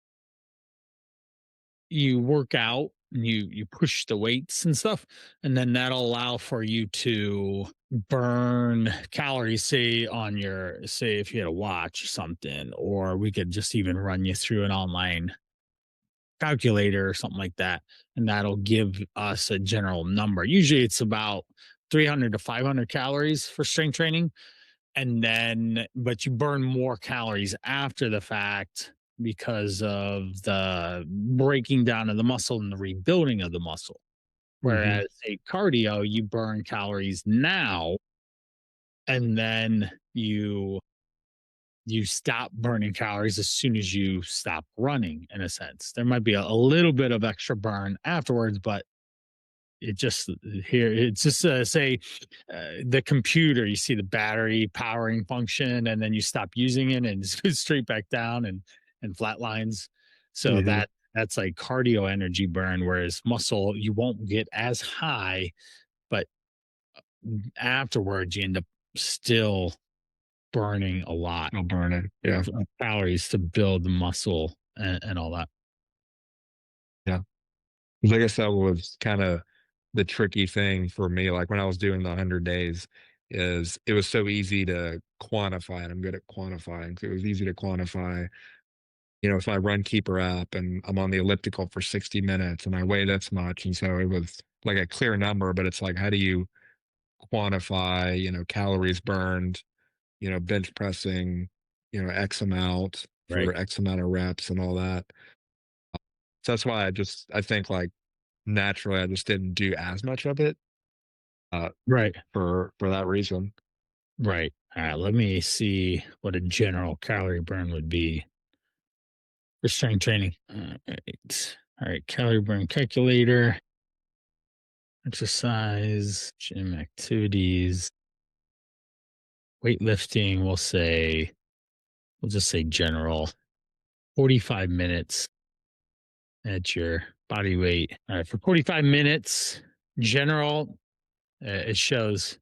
you work out and you push the weights and stuff, and then that'll allow for you to burn calories, say on your, say if you had a watch or something, or we could just even run you through an online calculator or something like that, and that'll give us a general number. Usually it's about 300 to 500 calories for strength training, and then but you burn more calories after the fact because of the breaking down of the muscle and the rebuilding of the muscle. Hmm. Whereas a cardio, you burn calories now, and then you stop burning calories as soon as you stop running. In a sense, there might be a little bit of extra burn afterwards, but it just here it's just say the computer, you see the battery powering function, and then you stop using it and it goes straight back down and flat lines. So Hmm. that's like cardio energy burn, whereas muscle you won't get as high, but afterwards you end up still burning a lot I'll burn it. Yeah. of calories to build the muscle and all that. Yeah. I guess that was kind of the tricky thing for me. Like when I was doing the 100 days, is it was so easy to quantify, and I'm good at quantifying. So it was easy to quantify. If I run Keeper app and I'm on the elliptical for 60 minutes and I weigh this much, and so it was like a clear number. But it's like, how do you quantify? Calories burned. Bench pressing. X amount Right. for X amount of reps and all that. So that's why I think like naturally I just didn't do as much of it. Uh, Right. for that reason. Right. All right. Let me see what a general calorie burn would be for strength training. All right. All right. Calorie burn calculator, exercise, gym activities, weightlifting. We'll just say general 45 minutes at your body weight. All right. For 45 minutes, general, it shows,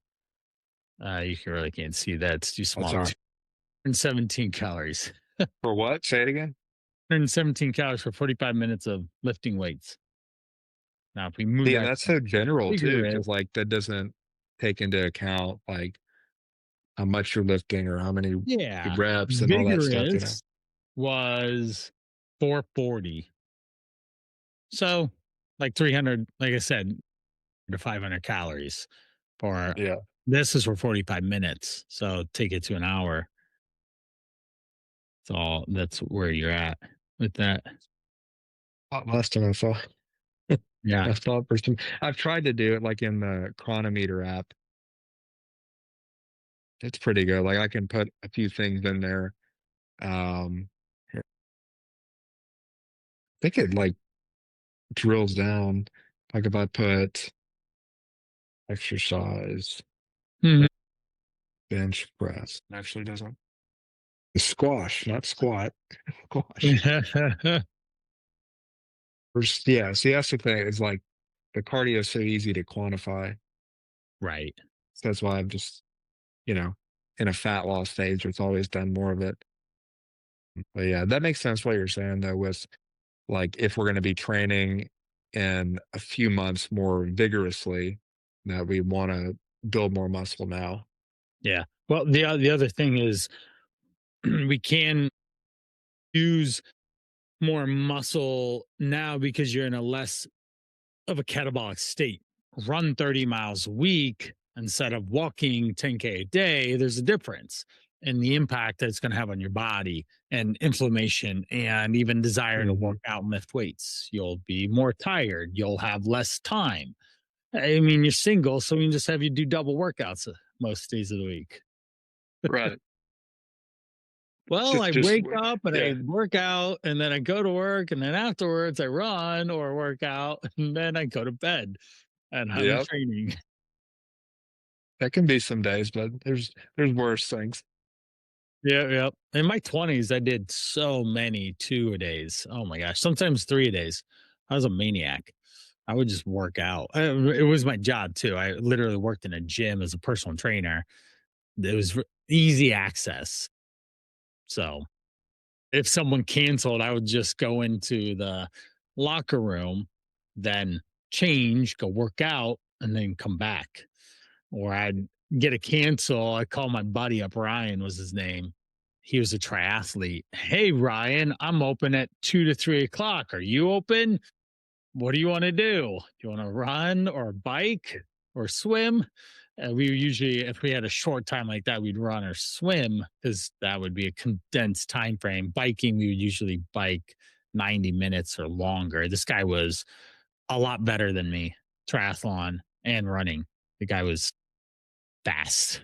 you can really can't see that. It's too That's small. all right. 217 calories. For what? Say it again? 117 calories for 45 minutes of lifting weights. Now, if we move See, and that that's so general too, vigorous, because like that doesn't take into account like how much you're lifting or how many yeah, reps and all that stuff. vigorous was 440. So, like 300, like I said, to 500 calories for Yeah. this is for 45 minutes. So, take it to an hour. That's where you're at with that. A lot less than I thought. Yeah. I thought for some I've tried to do it like in the chronometer app. It's pretty good. Like I can put a few things in there. Here, I think it like drills down. Like if I put exercise, Mhm. bench press, it actually doesn't. Squash, not squat. Squash. Yeah, see, that's the thing. It's like the cardio is so easy to quantify. Right. So that's why I'm just, you know, in a fat loss phase, it's always done more of it. But yeah, that makes sense what you're saying though, with like if we're going to be training in a few months more vigorously, that we want to build more muscle now. Yeah. Well, the other thing is we can use more muscle now because you're in a less of a catabolic state. Run 30 miles a week instead of walking 10K a day. There's a difference in the impact that it's going to have on your body and inflammation and even desire to Hmm. work out and lift weights. You'll be more tired. You'll have less time. I mean, you're single, so we can just have you do double workouts most days of the week. Right. Well, I Just, wake up and I yeah. work out, and then I go to work, and then afterwards I run or work out, and then I go to bed and have a Yep. training. That can be some days, but there's worse things. Yeah, yeah. In my 20s, I did so many 2 a days. Oh my gosh, sometimes 3 a days. I was a maniac. I would just work out. It was my job too. I literally worked in a gym as a personal trainer. It was easy access. So if someone canceled, I would just go into the locker room, then change, go work out, and then come back. Or I'd get a cancel. I call my buddy up, Ryan was his name. He was a triathlete. Hey, Ryan, I'm open at 2 to 3 o'clock. Are you open? What do you want to do? Do you want to run or bike or swim? We usually, if we had a short time like that, we'd run or swim because that would be a condensed time frame. Biking, we would usually bike 90 minutes or longer. This guy was a lot better than me, triathlon and running. The guy was fast.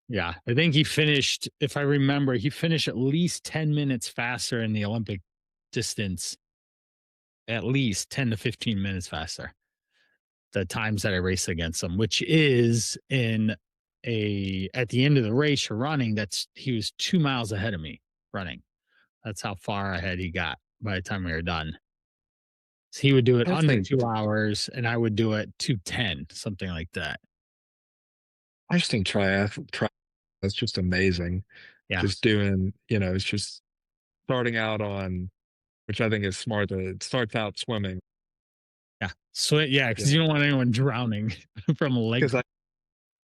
Yeah. I think he finished, if I remember, he finished at least 10 minutes faster in the Olympic distance, at least 10 to 15 minutes faster. The times that I race against him, which is in at the end of the race for running, he was 2 miles ahead of me running. That's how far ahead he got by the time we were done. So he would do it I under think 2 hours and I would do it 2:10, something like that. I just think that's just amazing. Yeah. Just doing, it's just starting out on, which I think is smart. That it starts out swimming, Yeah. So yeah, you because you know, don't want anyone drowning from a lake. because I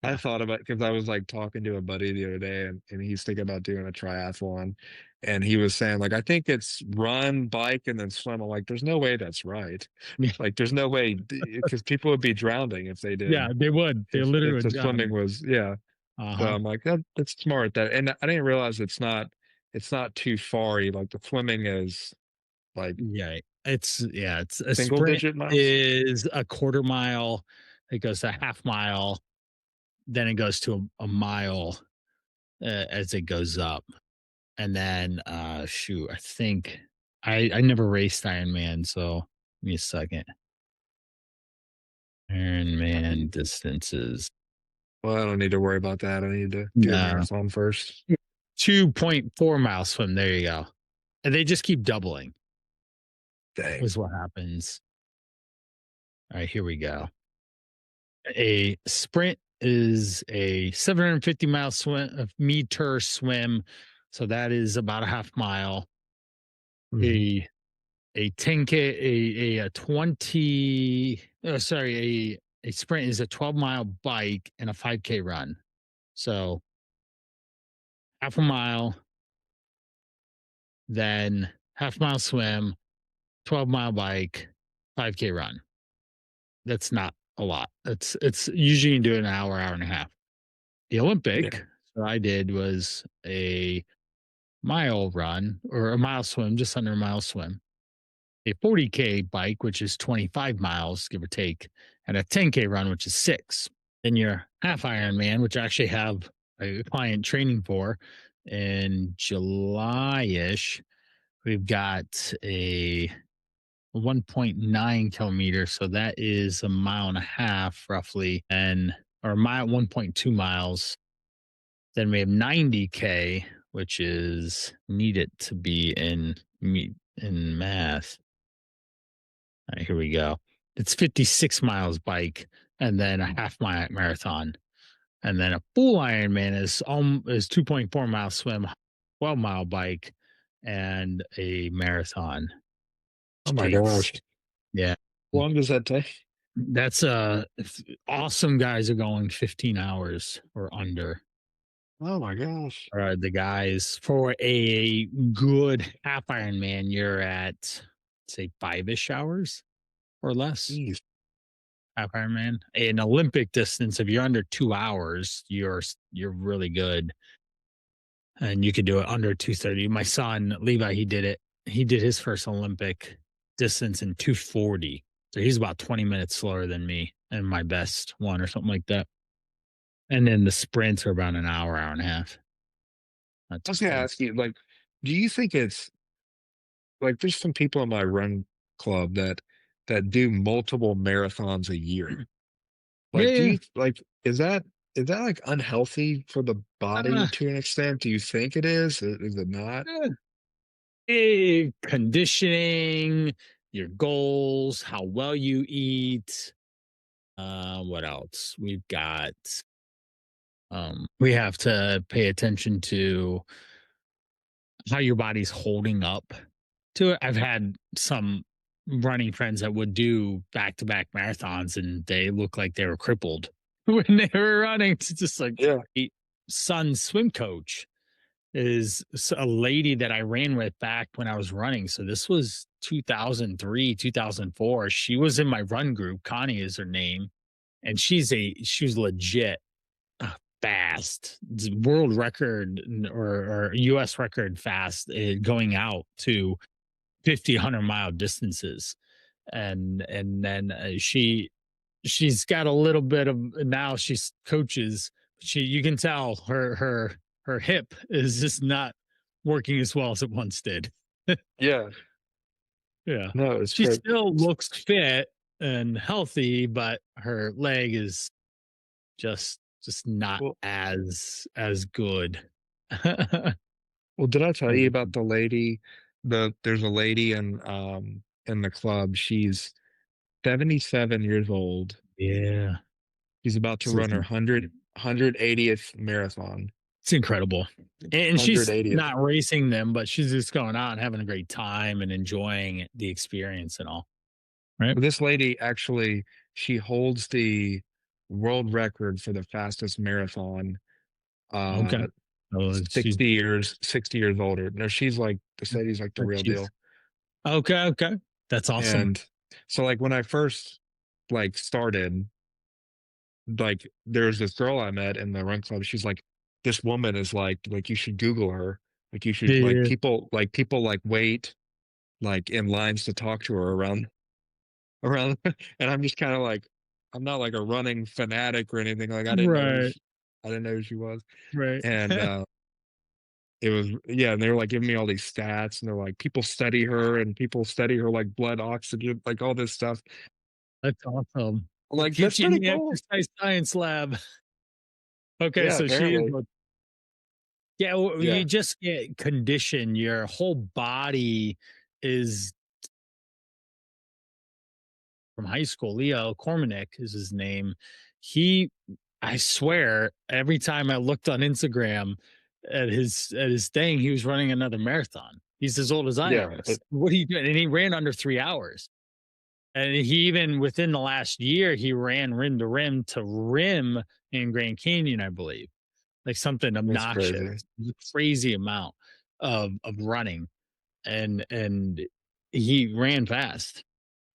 Yeah. thought about because I was like talking to a buddy the other day, and he's thinking about doing a triathlon, and he was saying like I think it's run, bike, and then swim. I'm like, there's no way that's right. Yeah. Like, there's no way because people would be drowning if they Yeah, did they would. They literally if would the drown. swimming was, yeah. So Uh-huh. I'm like, that's smart. And I didn't realize it's not too far. Like the swimming is like Yeah, it's a single sprint digit miles. is a quarter mile, it goes to half mile, then it goes to a mile, as it goes up, and then, shoot, I think I never raced Ironman, so give me a second. Ironman distances. Well, I don't need to worry about that. I need to do a No, marathon first. 2.4 miles swim, there you go, and they just keep doubling Dang. is what happens. Alright, here we go. A sprint is a 750-mile meter swim, so that is about a half mile. Mhm. A 10K, a 20, oh, sorry, a sprint is a 12-mile bike and a 5K run. So half a mile, then half mile swim, 12-mile bike, 5K run. That's not a lot. It's usually you can do it in an hour, hour and a half. The Yeah. Olympic that I did was a mile run or a mile swim, just under a mile swim, a 40K bike, which is 25 miles, give or take, and a 10K run, which is six. Then your half Ironman, which I actually have a client training for in July ish. We've got a 1.9 kilometer. So that is a mile and a half roughly, and or a mile, 1.2 miles. Then we have 90K, which is need it to be in math. All right, here we go. It's 56 miles bike and then a half mile marathon. And then a full Ironman is 2.4 mile swim, 12-mile bike, and a marathon, Oh which my takes, gosh. yeah. How long does that take? That's awesome guys are going 15 hours or under. Oh my gosh. The guys for a good half Ironman, you're at say 5-ish hours or less. Jeez. Half Ironman. An Olympic distance, if you're under 2 hours, you're really good, and you could do it under 2:30. My son Levi, he did it. He did his first Olympic distance in 2:40, so he's about 20 minutes slower than me and my best one or something like that. And then the sprints are about an hour, hour and a half. Not I too was gonna bad. ask you, like, do you think it's like there's some people in my run club that do multiple marathons a year. Yeah, Like, do yeah. you like is that like unhealthy for the body Uh, to an extent? Do you think it is? Is it not? conditioning, your goals, how well you eat. What else? We have to pay attention to how your body's holding up to it. I've had some. running friends that would do back to back marathons, and they look like they were crippled when they were running. It's just like Yeah. my son's swim coach is a lady that I ran with back when I was running. So this was 2003, 2004. She was in my run group. Connie is her name, and she was legit fast. It's world record or US record fast going out to 50, 100-mile distances. And then she's got a little bit of, now she's coaches. You can tell her hip is just not working as well as it once did. Yeah. Yeah. No, it's She great. still looks fit and healthy, but her leg is just not Well, as good. well, did I tell you As about the lady? There's a lady in the club. She's 77 years old. Yeah. She's about to This is run her 180th marathon. It's incredible. And she's 180th. not racing them, but she's just going out and having a great time and enjoying the experience and all. Right? Well, this lady actually, she holds the world record for the fastest marathon. Okay. Uh, Oh, she's 60 years older. No, she's like, this lady's like the real she's deal. okay, okay. That's awesome. And so like when I first like started, like there was this girl I met in the run club. She's like, this woman is like you should Google her. Like you should Yeah. people like wait like in lines to talk to her around and I'm just kind of like I'm not like a running fanatic or anything. Like Right, I didn't know who she was. right. And it was yeah, and they were like giving me all these stats and they're like people study her and people study her like blood oxygen, like all this stuff. That's awesome. I'm They like, teach that's you in pretty the cool. exercise science lab. Okay, Yeah, so she is apparently. yeah, well, you Yeah. just get conditioned. Your whole body is from high school. Leo Cormanek is his name. He, I swear, every time I looked on Instagram at his thing, he was running another marathon. He's as old as I Yeah. am. What are you doing? And he ran under 3 hours. And he even within the last year, he ran rim to rim in Grand Canyon, I believe. Like something That's obnoxious, crazy. crazy amount of running. And he ran fast.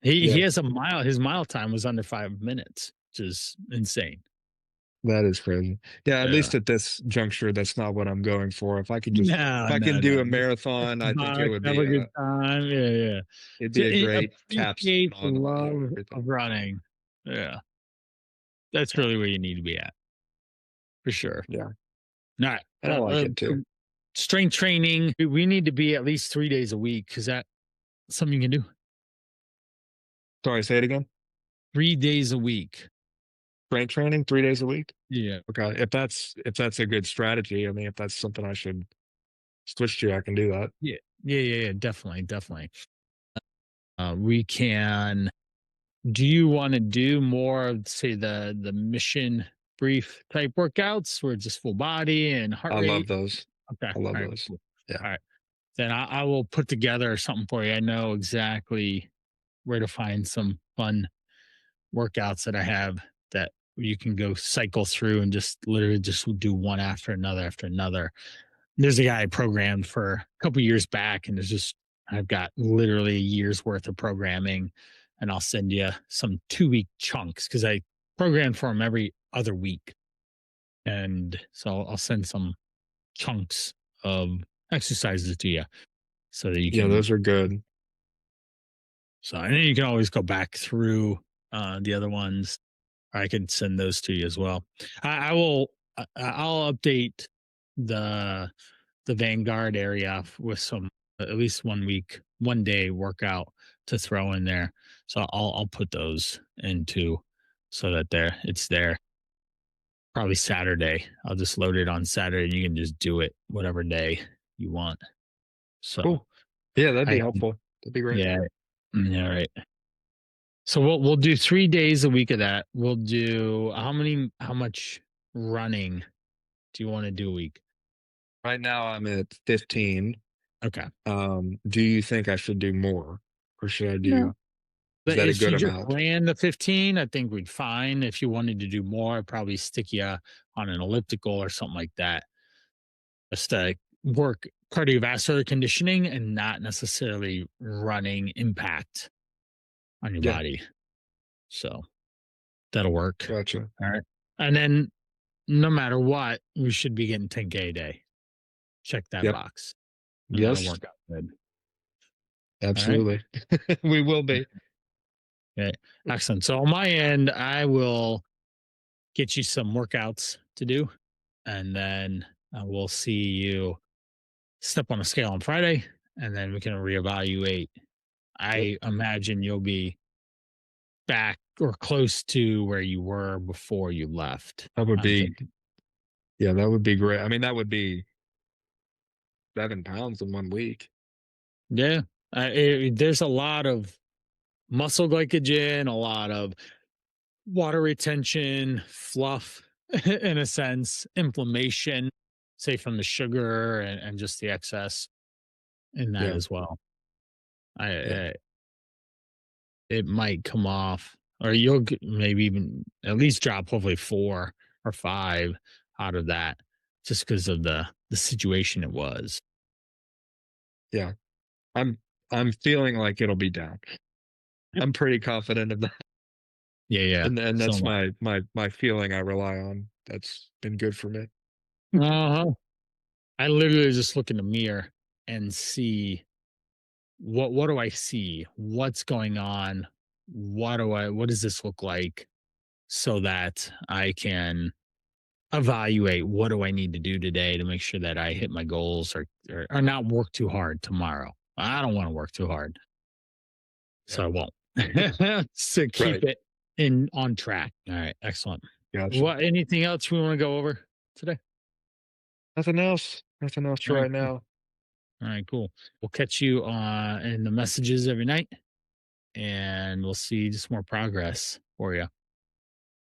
He Yeah, has a mile. His mile time was under 5 minutes, which is insane. that is crazy. Yeah, at Yeah. least at this juncture, that's not what I'm going for. No, If I can no, do no. a Just marathon, I think box, have a good time. Yeah, yeah. it'd be a great capstone Appreciate the on love everything. of running. Yeah, that's really where you need to be at for sure. Yeah, All right. and I like it too. Strength training. We need to be at least 3 days a week because that's something you can do. Sorry, say it again. 3 days a week. Strength training 3 days a week? Yeah. Okay, if that's a good strategy, I mean, if that's something I should switch to, I can do that. Yeah. Yeah. Yeah. Yeah. Definitely. Definitely. We can. Do you want to do more of, say, the mission brief type workouts where it's just full body and heart I love rate? those. Okay. I love All right. those. Cool. Yeah. All right. Then I will put together something for you. I know exactly where to find some fun workouts that I have that you can go cycle through and just literally just do one after another after another. There's a guy I programmed for a couple years back, and there's just I've got literally a year's worth of programming, and I'll send you some 2 week chunks because I programmed for him every other week, and so I'll send some chunks of exercises to you so that you Yeah, can. those are good. So and then you can always go back through the other ones. I could send those to you as well. I will. I'll update the Vanguard area with some at least 1 week, 1 day workout to throw in there. So I'll put those into so that it's there. Probably Saturday. I'll just load it on Saturday and you can just do it whatever day you want. So Cool. Yeah, that'd be I helpful. That'd be great. yeah. Yeah, right. So we'll do 3 days a week of that. We'll do how much running do you want to do a week? Right now, I'm at 15. Okay. Do you think I should do more, or should I No. do? Is But that a if good you just amount? ran the 15, I think we'd fine. If you wanted to do more, I'd probably stick you on an elliptical or something like that, just to work cardiovascular conditioning and not necessarily running impact on your Yeah, body. So that'll work. gotcha. All right. And then no matter what, we should be getting 10K a day. Check that Yep. box and that'll Yes, work out good. All right. absolutely. We will be. Okay. Excellent. So on my end, I will get you some workouts to do, and then we'll see you step on a scale on Friday, and then we can reevaluate. Yep. I imagine you'll be back or close to where you were before you left. That would I'm be thinking. yeah, that would be great. I mean, that would be 7 pounds in 1 week. Yeah. There's a lot of muscle glycogen, a lot of water retention, fluff, in a sense, inflammation, say from the sugar and just the excess in that Yeah, as well. yeah. I it might come off, or you'll maybe even at least drop hopefully 4 or 5 out of that, just because of the situation it was. Yeah. I'm I'm feeling like it'll be down. Yep. I'm pretty confident of that, Yeah, yeah. and So that's am I. my feeling I rely on. That's been good for me. Uh-huh. I literally just look in the mirror and see what do I see? What's going on? What does this look like? So that I can evaluate what do I need to do today to make sure that I hit my goals, or not work too hard tomorrow. I don't want to work too hard, Yeah. so I won't. So keep Right. it in on track. All right, excellent. Gotcha. What anything else we want to go over today? Nothing else. Nothing else All right, right cool. now. All right, cool. We'll catch you in the messages every night, and we'll see just more progress for you.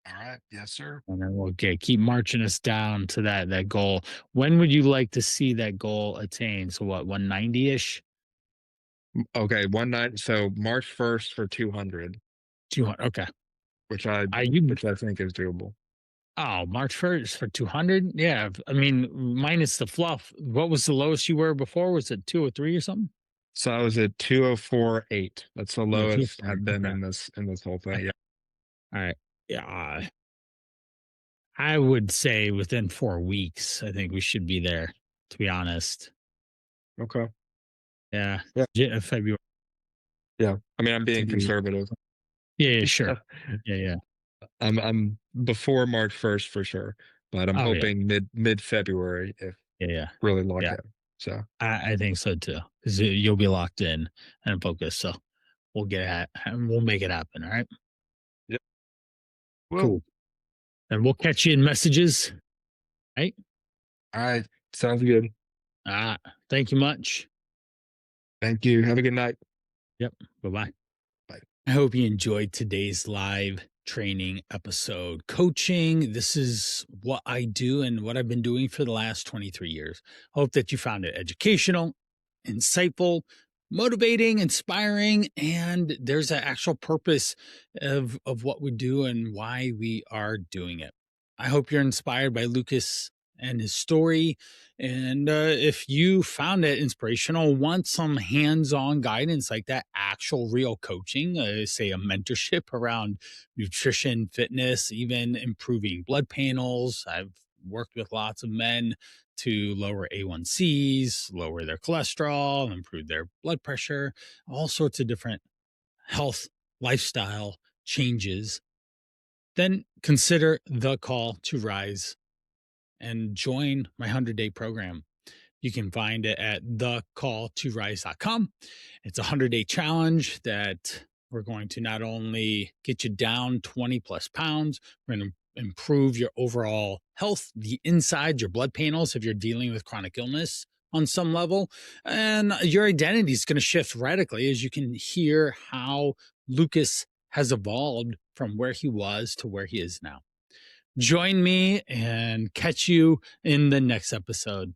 All right. Yes, sir. And then we'll keep marching us down to that goal. When would you like to see that goal attained? So what, 190 ish? Okay, one night. So March 1st for 200, 200. Okay. which I You, which I think is doable. oh, March 1st for 200. Yeah. I mean, minus the fluff. What was the lowest you were before? Was it 203 or something? So I was at 204.8. That's the Yeah, lowest 204. I've been Okay. in this whole thing. Okay. Yeah. All right. Yeah. I would say within 4 weeks, I think we should be there, to be honest. Okay. Yeah. Yeah. February. Yeah. I mean, I'm To being be, conservative. yeah, yeah, sure. Yeah. Yeah. I'm before March 1st for sure, but I'm Oh, yeah. hoping mid February if Yeah. Yeah. really lock Yeah. in. So, I think so too, because you'll be locked in and focused. So we'll make it happen. All right. yeah. Well, Cool. And we'll catch you in messages. Right. all right. Sounds good. Ah, thank you much. Thank you. Have a good night. Yep. Bye bye. Bye. I hope you enjoyed today's live training episode. Coaching, this is what I do and what I've been doing for the last 23 years. I hope that you found it educational, insightful, motivating, inspiring, and there's an actual purpose of what we do and why we are doing it. I hope you're inspired by Lucas and his story. And if you found it inspirational, want some hands on guidance like that, actual real coaching, say a mentorship around nutrition, fitness, even improving blood panels. I've worked with lots of men to lower A1Cs, lower their cholesterol, improve their blood pressure, all sorts of different health lifestyle changes. Then consider the call to rise and join my 100-day program. You can find it at thecalltorise.com. It's a 100-day challenge that we're going to not only get you down 20 plus pounds, we're going to improve your overall health, the inside, your blood panels if you're dealing with chronic illness on some level, and your identity is going to shift radically as you can hear how Lucas has evolved from where he was to where he is now. Join me and catch you in the next episode.